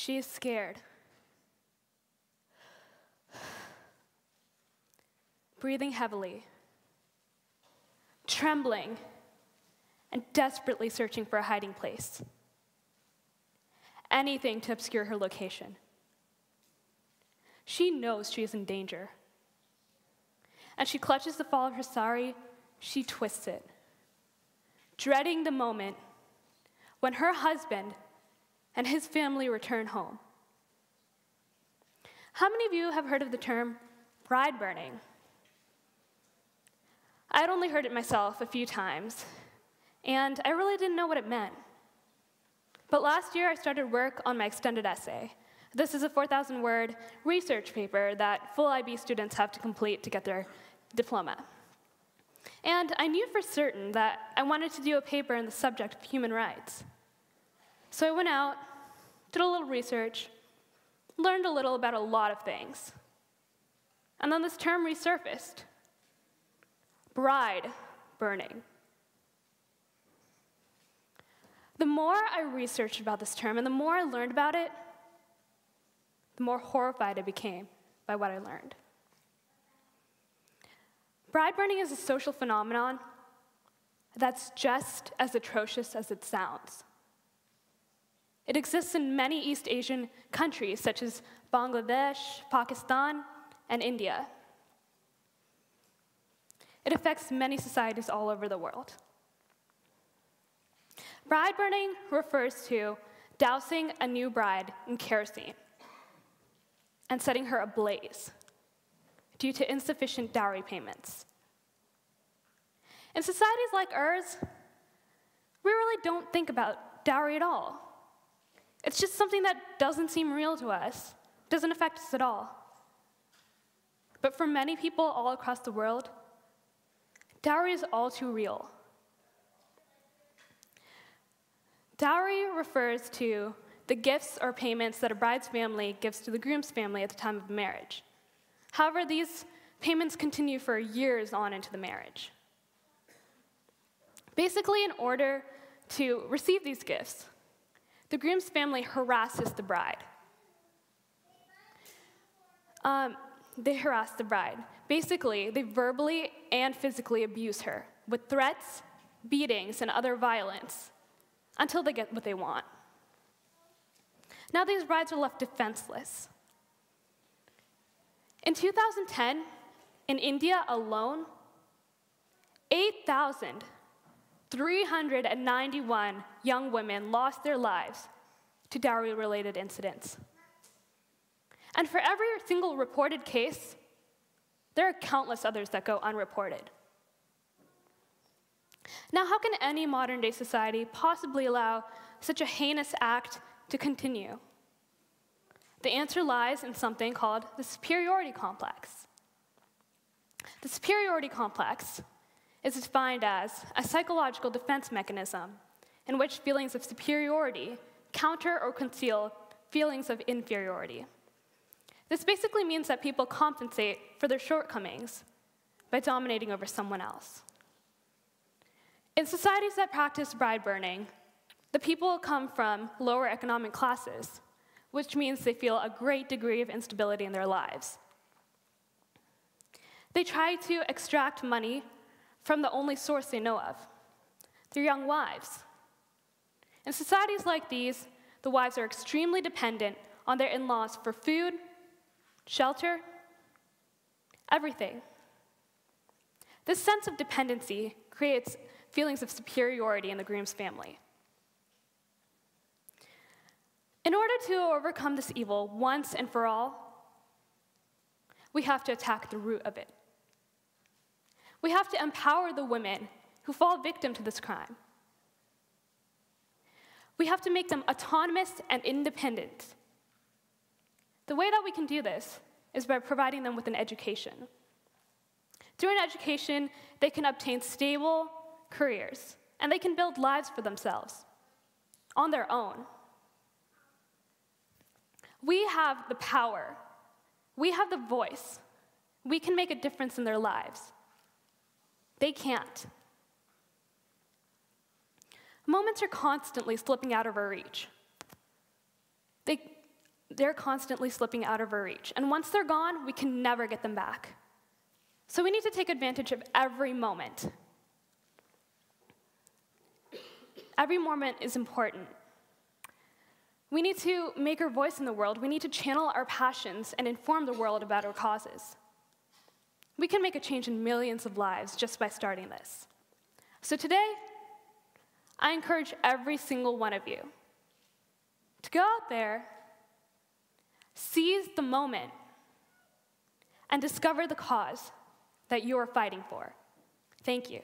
She is scared. Breathing heavily, trembling, and desperately searching for a hiding place. Anything to obscure her location. She knows she is in danger. As she clutches the fall of her sari, she twists it, dreading the moment when her husband and his family return home. How many of you have heard of the term bride burning? I had only heard it myself a few times, and I really didn't know what it meant. But last year, I started work on my extended essay. This is a 4,000-word research paper that full IB students have to complete to get their diploma. And I knew for certain that I wanted to do a paper on the subject of human rights. So I went out, did a little research, learned a little about a lot of things. And then this term resurfaced. Bride burning. The more I researched about this term and the more I learned about it, the more horrified I became by what I learned. Bride burning is a social phenomenon that's just as atrocious as it sounds. It exists in many East Asian countries, such as Bangladesh, Pakistan, and India. It affects many societies all over the world. Bride burning refers to dousing a new bride in kerosene and setting her ablaze due to insufficient dowry payments. In societies like ours, we really don't think about dowry at all. It's just something that doesn't seem real to us, doesn't affect us at all. But for many people all across the world, dowry is all too real. Dowry refers to the gifts or payments that a bride's family gives to the groom's family at the time of marriage. However, these payments continue for years on into the marriage. Basically, in order to receive these gifts, the groom's family harasses the bride. They harass the bride. Basically, they verbally and physically abuse her with threats, beatings, and other violence until they get what they want. Now these brides are left defenseless. In 2010, in India alone, 8,391 young women lost their lives to dowry-related incidents. And for every single reported case, there are countless others that go unreported. Now, how can any modern-day society possibly allow such a heinous act to continue? The answer lies in something called the superiority complex. The superiority complex is defined as a psychological defense mechanism in which feelings of superiority counter or conceal feelings of inferiority. This basically means that people compensate for their shortcomings by dominating over someone else. In societies that practice bride burning, the people come from lower economic classes, which means they feel a great degree of instability in their lives. They try to extract money from the only source they know of, their young wives. In societies like these, the wives are extremely dependent on their in-laws for food, shelter, everything. This sense of dependency creates feelings of superiority in the groom's family. In order to overcome this evil once and for all, we have to attack the root of it. We have to empower the women who fall victim to this crime. We have to make them autonomous and independent. The way that we can do this is by providing them with an education. Through an education, they can obtain stable careers, and they can build lives for themselves on their own. We have the power. We have the voice. We can make a difference in their lives. They can't. Moments are constantly slipping out of our reach. they're constantly slipping out of our reach. And once they're gone, we can never get them back. So we need to take advantage of every moment. Every moment is important. We need to make our voice in the world. We need to channel our passions and inform the world about our causes. We can make a change in millions of lives just by starting this. So today, I encourage every single one of you to go out there, seize the moment, and discover the cause that you are fighting for. Thank you.